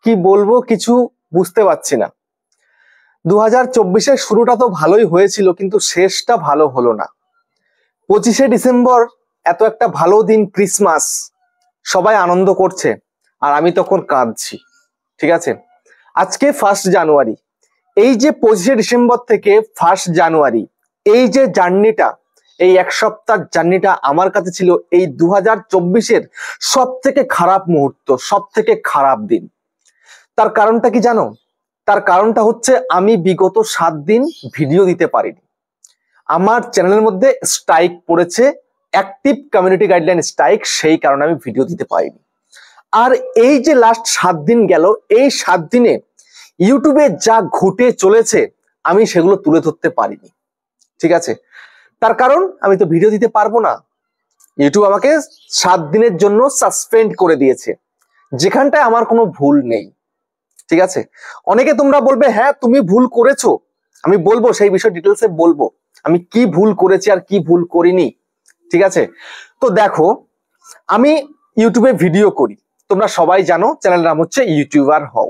কি বলবো কিছু বুঝতে পারছি না। 2024-এর শুরুটা তো ভালোই হয়েছিল, কিন্তু শেষটা ভালো হলো না। 25শে ডিসেম্বর এত একটা ভালো দিন, ক্রিসমাস, সবাই আনন্দ করছে আর আমি তখন কাঁদছি। ঠিক আছে, আজকে 1 জানুয়ারি। এই যে 25শে ডিসেম্বর থেকে 1 জানুয়ারি, এই যে জার্নিটা, এই এক সপ্তাহ জার্নিটা আমার কাছে ছিল এই 2024-এর সব থেকে খারাপ মুহূর্ত, সব থেকে খারাপ দিন। তার কারণটা কি জানো? তার কারণটা হচ্ছে আমি বিগত 7 দিন ভিডিও দিতে পারিনি। আমার চ্যানেলের মধ্যে স্ট্রাইক পড়েছে, অ্যাক্টিভ কমিউনিটি গাইডলাইন স্ট্রাইক, সেই কারণে আমি ভিডিও দিতে পারিনি। আর এই যে লাস্ট 7 দিন গেল, এই 7 দিনে ইউটিউবে যা ঘটে চলেছে আমি সেগুলো তুলে ধরতে পারিনি। ঠিক আছে, তার কারণ আমি তো ভিডিও দিতে পারবো না। ইউটিউব আমাকে 7 দিনের জন্য সাসপেন্ড করে দিয়েছে, যেখানটায় আমার কোনো ভুল নেই। ঠিক আছে, অনেকে তোমরা বলবে হ্যাঁ তুমি ভুল করেছো, আমি বলবো সেই বিষয় ডিটেলসে বলবো আমি কি ভুল করেছি আর কি ভুল করিনি। ঠিক আছে, তো দেখো আমি ইউটিউবে ভিডিও করি, তোমরা সবাই জানো চ্যানেলের নাম হচ্ছে ইউটিউবার হও।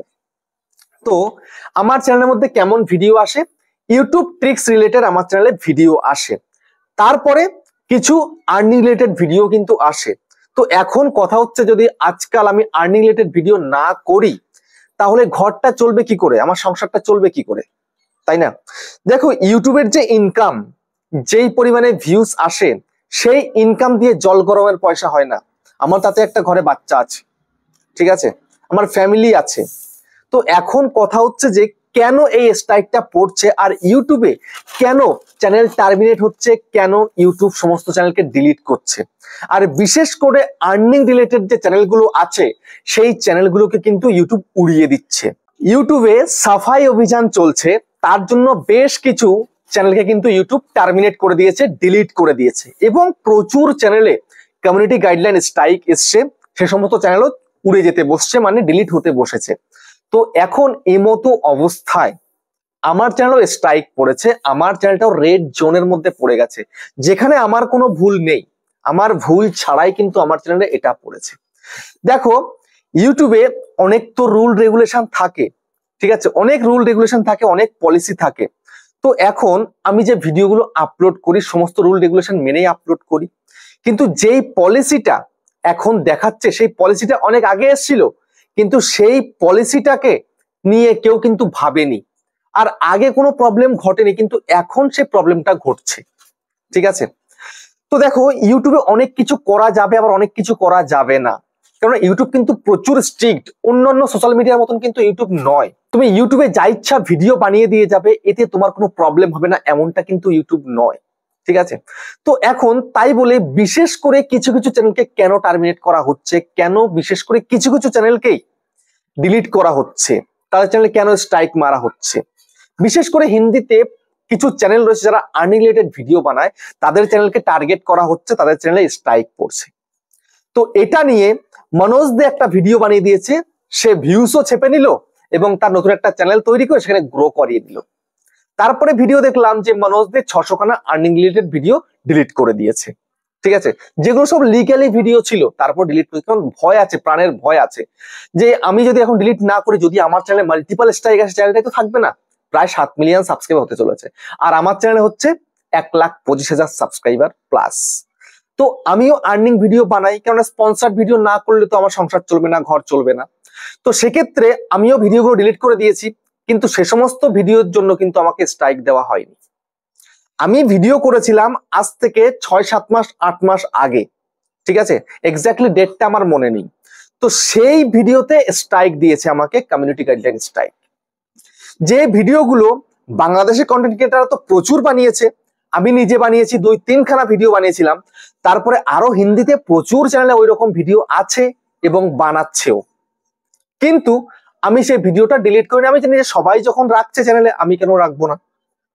তো আমার চ্যানেলের মধ্যে কেমন ভিডিও আসে? ইউটিউব ট্রিক্স রিলেটেড আমার চ্যানেলে ভিডিও আসে, তারপরে কিছু আর্নিং রিলেটেড ভিডিও কিন্তু আসে। তো এখন কথা হচ্ছে যদি আজকাল আমি আর্নিং রিলেটেড ভিডিও না করি তাহলে ঘরটা চলবে কি করে, আমার সংসারটা চলবে কি করে, তাই না? দেখো ইউটিউবের যে ইনকাম, যেই পরিমাণে ভিউজ আসে, সেই ইনকাম দিয়ে জল গরমের পয়সা হয় না। আমার তাতে একটা ঘরে বাচ্চা আছে, ঠিক আছে, আমার ফ্যামিলি আছে। তো এখন কথা হচ্ছে যে কেন এই স্ট্রাইকটা পড়ছে আর ইউটিউবে কেন চ্যানেল টার্মিনেট হচ্ছে, কেন ইউটিউব সমস্ত চ্যানেলকে ডিলিট করছে, আর বিশেষ করে আর্নিং রিলেটেড যে চ্যানেলগুলো আছে সেই চ্যানেলগুলোকে কিন্তু ইউটিউব উড়িয়ে দিচ্ছে। ইউটিউবে সাফাই অভিযান চলছে, তার জন্য বেশ কিছু চ্যানেলকে কিন্তু ইউটিউব টার্মিনেট করে দিয়েছে, ডিলিট করে দিয়েছে, এবং প্রচুর চ্যানেলে কমিউনিটি গাইডলাইন স্ট্রাইক এসছে, সে সমস্ত চ্যানেলও উড়ে যেতে বসছে, মানে ডিলিট হতে বসেছে। তো এখন এমতো অবস্থায় আমার চ্যানেলও স্ট্রাইক পড়েছে, আমার চ্যানেলটাও রেড জোনের মধ্যে পড়ে গেছে, যেখানে আমার কোনো ভুল নেই, আমার ভুল ছাড়াই কিন্তু আমার চ্যানেলে এটা পড়েছে। দেখো ইউটিউবে অনেক তো রুল রেগুলেশন থাকে, ঠিক আছে, অনেক রুল রেগুলেশন থাকে, অনেক পলিসি থাকে। তো এখন আমি যে ভিডিওগুলো আপলোড করি সমস্ত রুল রেগুলেশন মেনেই আপলোড করি, কিন্তু যেই পলিসিটা এখন দেখাচ্ছে সেই পলিসিটা অনেক আগে এসেছিল, কিন্তু সেই পলিসিটাকে নিয়ে কেউ কিন্তু ভাবেনি, আর আগে কোনো প্রবলেম ঘটেনি, কিন্তু এখন সেই প্রবলেমটা ঘটছে। ঠিক আছে, তো দেখো ইউটিউবে অনেক কিছু করা যাবে, আবার অনেক কিছু করা যাবে না, কারণ ইউটিউব কিন্তু প্রচুর স্ট্রিক্ট, অন্যান্য সোশ্যাল মিডিয়ার মতন কিন্তু ইউটিউব নয়। তুমি ইউটিউবে যা ইচ্ছা ভিডিও বানিয়ে দিয়ে যাবে, এতে তোমার কোনো প্রবলেম হবে না, এমনটা কিন্তু ইউটিউব নয়। ঠিক আছে, তো এখন তাই বলে বিশেষ করে কিছু কিছু চ্যানেলকে কেন টার্মিনেট করা হচ্ছে, কেন বিশেষ করে কিছু কিছু চ্যানেলকেই ডিলিট করা হচ্ছে, তাদের চ্যানেলে কেন স্ট্রাইক মারা হচ্ছে, বিশেষ করে হিন্দিতে কিছু চ্যানেল রয়েছে যারা আর্নিং রিলেটেড ভিডিও বানায়, তাদের চ্যানেলকে টার্গেট করা হচ্ছে, তাদের চ্যানেলে স্ট্রাইক পড়ছে। তো এটা নিয়ে মনোজ দে একটা ভিডিও বানিয়ে দিয়েছে, সে ভিউসও চেপে নিল এবং তার নতুন একটা চ্যানেল তৈরি করে সেখানে গ্রো করিয়ে দিল। তারপরে ভিডিও দেখলাম যে মনোজ দে 600 খানা আর্নিং রিলেটেড ভিডিও ডিলিট করে দিয়েছে। ঠিক আছে, যেগুলো সব লিগ্যালি ভিডিও ছিল তারপর ডিলিট করেছে, কারণ ভয় আছে, প্রাণের ভয় আছে যে আমি যদি এখন ডিলিট না করি, যদি আমার চ্যানেলে মাল্টিপল স্ট্রাইক আসে, চ্যানেলটাই তো থাকবে না। প্রায় 7 মিলিয়ন সাবস্ক্রাইবার হতে চলেছে, আর আমার চ্যানেলে হচ্ছে 1,25,000 সাবস্ক্রাইবার প্লাস। তো আমিও আর্নিং ভিডিও বানাই, কারণ স্পন্সর্ড ভিডিও না করলে তো আমার সংসার চলবে না, ঘর চলবে না। তো সেক্ষেত্রে আমিও ভিডিওগুলো ডিলিট করে দিয়েছি, কিন্তু সে সমস্ত ভিডিওর জন্য কিন্তু আমাকে স্ট্রাইক দেওয়া হয়নি। আমি ভিডিও করেছিলাম আজ থেকে 6-7 মাস 8 মাস আগে, ঠিক আছে, এক্স্যাক্টলি ডেটটা আমার মনে নেই। তো সেই ভিডিওতে স্ট্রাইক দিয়েছে আমাকে কমিউনিটি গাইডলাইন স্ট্রাইক। যে ভিডিওগুলো বাংলাদেশের কন্টেন্ট ক্রিয়েটাররা তো প্রচুর বানিয়েছে, আমি নিজে বানিয়েছি, 2-3 খানা ভিডিও বানিয়েছিলাম, তারপরে আরো হিন্দিতে প্রচুর চ্যানেলে ওই রকম ভিডিও আছে এবং বানাচ্ছেও, কিন্তু আমি সেই ভিডিওটা ডিলিট করিনি। আমি জানি যে সবাই যখন রাখছে চ্যানেলে, আমি কেন রাখবো না,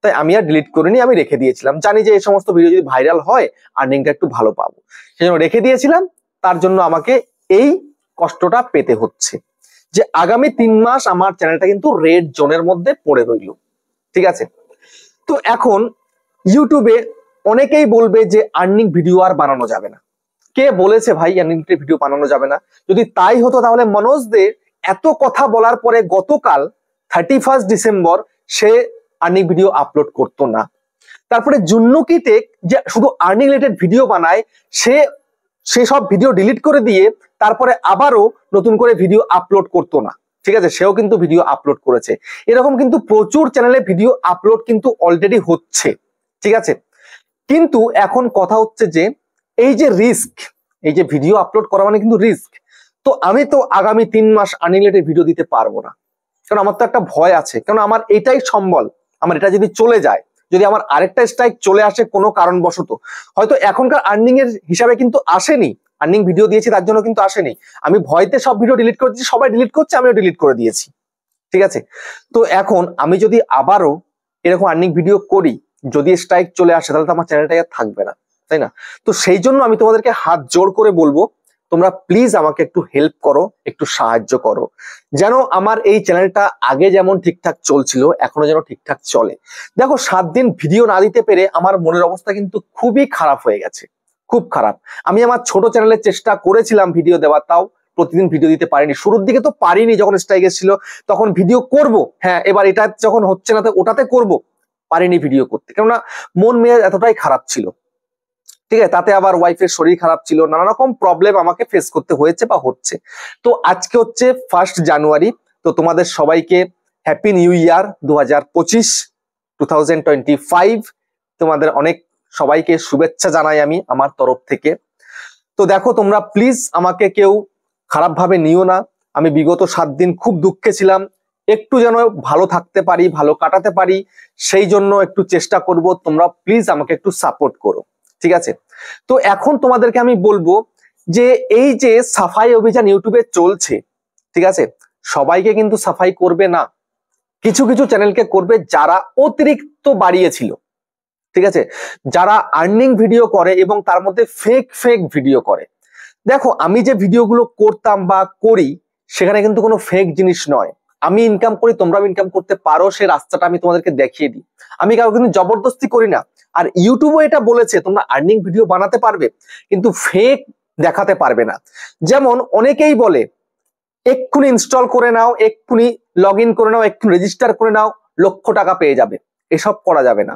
তাই আমি আর ডিলিট করিনি, আমি রেখে দিয়েছিলাম। জানি যে এই সমস্ত ভিডিও যদি ভাইরাল হয় আর্নিংটা একটু ভালো পাবো, সেই জন্য রেখে দিয়েছিলাম। তার জন্য আমাকে এই কষ্টটা পেতে হচ্ছে যে আগামী 3 মাস আমার চ্যানেলটা কিন্তু রেড জোনের মধ্যে পড়ে রইল। ঠিক আছে, তো এখন ইউটিউবে অনেকেই বলবে যে আর্নিং ভিডিও আর বানানো যাবে না। কে বলেছে ভাই আর্নিং ভিডিও বানানো যাবে না? যদি তাই হতো তাহলে মনোজ দে এত কথা বলার পরে গতকাল 31 ডিসেম্বর সে আর্নিং ভিডিও আপলোড করতো না। তারপরে জুন্নুকি টেক যে শুধু আর্নিং রিলেটেড ভিডিও বানায়, সে সব ভিডিও ডিলিট করে দিয়ে তারপরে আবারও নতুন করে ভিডিও আপলোড করতো না। ঠিক আছে, সেও কিন্তু ভিডিও আপলোড করেছে। এরকম কিন্তু প্রচুর চ্যানেলে ভিডিও আপলোড কিন্তু অলরেডি হচ্ছে। ঠিক আছে, কিন্তু এখন কথা হচ্ছে যে এই যে রিস্ক, এই যে ভিডিও আপলোড করা মানে কিন্তু রিস্ক। তো আমি তো আগামী 3 মাস আর্নিং রিলেটেড ভিডিও দিতে পারবো না, কারণ আমার তো একটা ভয় আছে। কারণ আমার এটাই সম্বল, আমার এটা যদি চলে যায়, যদি আমার আরেকটা স্ট্রাইক চলে আসে কোনো কারণবশত, হয়তো এখনকার আর্নিং এর হিসাবে কিন্তু আসেনি, আর্নিং ভিডিও দিয়েছি তার জন্য কিন্তু আসেনি, আমি ভয়তে সব ভিডিও ডিলিট করে দিয়েছি, সবাই ডিলিট করছে আমিও ডিলিট করে দিয়েছি। ঠিক আছে, তো এখন আমি যদি আবারও এরকম আর্নিং ভিডিও করি, যদি স্ট্রাইক চলে আসে তাহলে তো আমার চ্যানেলটা আর থাকবে না, তাই না? তো সেই জন্য আমি তোমাদেরকে হাত জোর করে বলবো, তোমরা প্লিজ আমাকে একটু হেল্প করো, একটু সাহায্য করো, যেন আমার এই চ্যানেলটা আগে যেমন ঠিকঠাক চলছিল এখনো যেন ঠিকঠাক চলে। দেখো 7 দিন ভিডিও না দিতে পেরে আমার মনের অবস্থা কিন্তু খুবই খারাপ হয়ে গেছে, খুব খারাপ। আমি আমার ছোট চ্যানেলের চেষ্টা করেছিলাম ভিডিও দেওয়ার, তাও প্রতিদিন ভিডিও দিতে পারিনি। শুরুর দিকে তো পারিনি, যখন স্ট্রাইক এসেছিল তখন ভিডিও করব, হ্যাঁ এবার এটা যখন হচ্ছে না তো ওটাতে করব, পারিনি ভিডিও করতে, কেননা মন মেজাজ এতটাই খারাপ ছিল। ঠিক আছে, তাতে আবার ওয়াইফের শরীর খারাপ ছিল, নানা রকম প্রবলেম আমাকে ফেস করতে হয়েছে বা হচ্ছে। তো আজকে হচ্ছে 1 জানুয়ারি, তো তোমাদের সবাইকে হ্যাপি নিউ ইয়ার 2025। তোমাদের অনেক সবাইকে শুভেচ্ছা জানাই আমি আমার তরফ থেকে। তো দেখো তোমরা প্লিজ আমাকে কেউ খারাপ ভাবে নিও না। আমি বিগত 7 দিন খুব দুঃখে ছিলাম, একটু যেন ভালো থাকতে পারি, ভালো কাটাতে পারি, সেই জন্য একটু চেষ্টা করব। তোমরা প্লিজ আমাকে একটু সাপোর্ট করো, ঠিক আছে? তো এখন তোমাদেরকে আমি বলবো যে এই যে সাফাই অভিযান ইউটিউবে চলছে, ঠিক আছে, সবাইকে কিন্তু সাফাই করবে না, কিছু কিছু চ্যানেলকে করবে যারা অতিরিক্ত বাড়িয়েছিল। ঠিক আছে, যারা আর্নিং ভিডিও করে এবং তার মধ্যে ফেক ফেক ভিডিও করে। দেখো আমি যে ভিডিওগুলো করতাম বা করি সেখানে কিন্তু কোনো ফেক জিনিস নয়। আমি ইনকাম করি, তোমরাও ইনকাম করতে পারো, সেই রাস্তাটা আমি তোমাদেরকে দেখিয়ে দিই। আমি কাউকে কিন্তু জবরদস্তি করি না। আর ইউটিউবও এটা বলেছে তোমরা আর্নিং ভিডিও বানাতে পারবে কিন্তু ফেক দেখাতে পারবে না। যেমন অনেকেই বলে এক্ষুনি ইনস্টল করে নাও, এক্ষুনি লগ ইন করে নাও, এক্ষুনি রেজিস্টার করে নাও, লক্ষ টাকা পেয়ে যাবে। এসব করা যাবে না।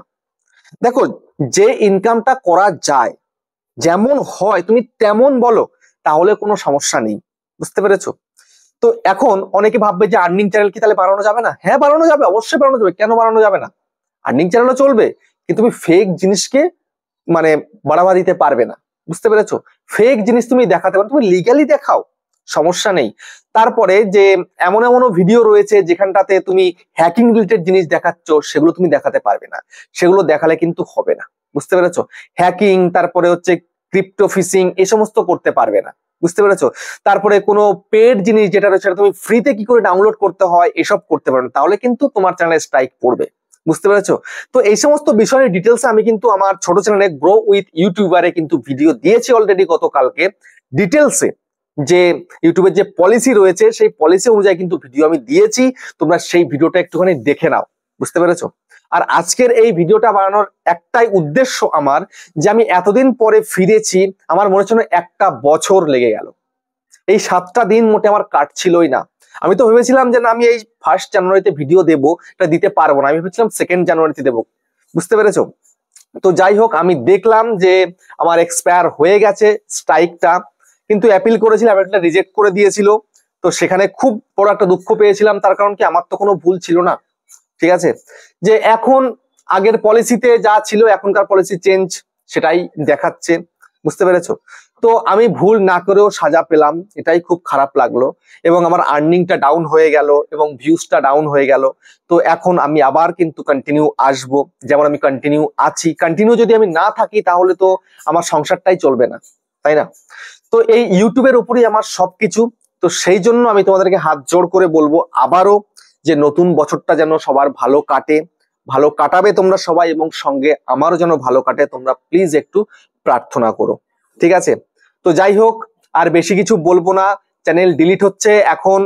দেখো যে ইনকামটা করা যায়, যেমন হয় তুমি তেমন বলো, তাহলে কোনো সমস্যা নেই, বুঝতে পেরেছো? তো এখন অনেকে ভাববে যে আর্নিং চ্যানেল কি তাহলে বানানো যাবে না? হ্যাঁ বানানো যাবে, অবশ্যই বানানো যাবে, কেন বানানো যাবে না? আর্নিং চ্যানেলও চলবে, কিন্তু তুমি ফেক জিনিসকে মানে বাড়াবা দিতে পারবে না, বুঝতে পেরেছো? ফেক জিনিস তুমি দেখাতে পারো, তুমি লিগালি দেখাও, সমস্যা নেই। তারপরে যে এমন এমনও ভিডিও রয়েছে যেখানটাতে তুমি হ্যাকিং রিলেটেড জিনিস দেখাচ্ছ, সেগুলো তুমি দেখাতে পারবে না, সেগুলো দেখালে কিন্তু হবে না, বুঝতে পেরেছো? হ্যাকিং, তারপরে হচ্ছে ক্রিপ্টো ফিশিং, এই সমস্ত করতে পারবে না, বুঝতে পেরেছো? তারপরে কোনো পেড জিনিস যেটা রয়েছে সেটা তুমি ফ্রিতে কি করে ডাউনলোড করতে হয় এসব করতে পারবে না, তাহলে কিন্তু তোমার চ্যানেলে স্ট্রাইক পড়বে, বুঝতে পেরেছো? তো এই সমস্ত বিষয়ের ডিটেলস আমি কিন্তু আমার ছোট চ্যানেলে গ্রো উইথ ইউটিউবারে কিন্তু ভিডিও দিয়েছি অলরেডি গতকালকে ডিটেলসে, যে ইউটিউবের যে পলিসি রয়েছে সেই পলিসি অনুযায়ী কিন্তু ভিডিও আমি দিয়েছি। তোমরা সেই ভিডিওটা একটুখানি দেখে নাও, বুঝতে পেরেছো? আর আজকের এই ভিডিওটা বানানোর একটাই উদ্দেশ্য আমার, যে আমি এতদিন পরে ফিরেছি, আমার মনে হচ্ছে 1টা বছর লেগে গেল। এই 7টা দিন মোটে আমার কাটছিলই না। আমি তো ভেবেছিলাম যে না আমি এই 1 জানুয়ারিতে ভিডিও দেবো, এটা দিতে পারবো না, আমি ভেবেছিলাম 2 জানুয়ারিতে দেবো, বুঝতে পেরেছো? তো যাই হোক, আমি দেখলাম যে আমার এক্সপায়ার হয়ে গেছে স্ট্রাইকটা, কিন্তু অ্যাপিল করেছিলাম, অ্যাপিলটা রিজেক্ট করে দিয়েছিল। তো সেখানে খুব বড় একটা দুঃখ পেয়েছিলাম, তার কারণ কি আমার তো কোনো ভুল ছিল না, ঠিক আছে? যে এখন আগের পলিসিতে যা ছিল এখনকার পলিসি চেঞ্জ, সেটাই দেখাচ্ছে, বুঝতে পেরেছো? তো আমি ভুল না করেও সাজা পেলাম, এটাই খুব খারাপ লাগলো, এবং আমার আর্নিংটা ডাউন হয়ে গেল এবং ভিউজটা ডাউন হয়ে গেল। তো এখন আমি আবার কিন্তু কন্টিনিউ আসবো, যেমন আমি কন্টিনিউ আছি। কন্টিনিউ যদি আমি না থাকি তাহলে তো আমার সংসারটাই চলবে না, তাই না? তো এই ইউটিউবের উপরেই আমার সবকিছু। তো সেই জন্য আমি তোমাদেরকে হাত জোড় করে বলবো আবারও যে নতুন বছরটা যেন সবার ভালো কাটে, ভালো কাটাবে তোমরা সবাই, এবং সঙ্গে আমারও যেন ভালো কাটে, তোমরা প্লিজ একটু প্রার্থনা করো, ঠিক আছে? তো যাই হোক, আর বেশি কিছু বলবো না, চ্যানেল ডিলিট হচ্ছে এখন,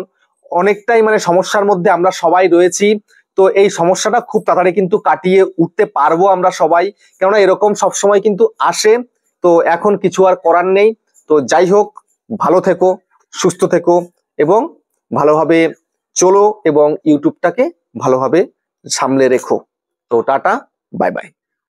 অনেকটাই মানে সমস্যার মধ্যে আমরা সবাই রয়েছি। তো এই সমস্যাটা খুব তাড়াতাড়ি কিন্তু কাটিয়ে উঠতে পারবো আমরা সবাই, কেননা এরকম সবসময় কিন্তু আসে। তো এখন কিছু আর করার নেই। তো যাই হোক, ভালো থেকো, সুস্থ থেকো এবং ভালোভাবে চলো, এবং ইউটিউবটাকে ভালোভাবে সামলে রেখো। তো টাটা, বাই বাই।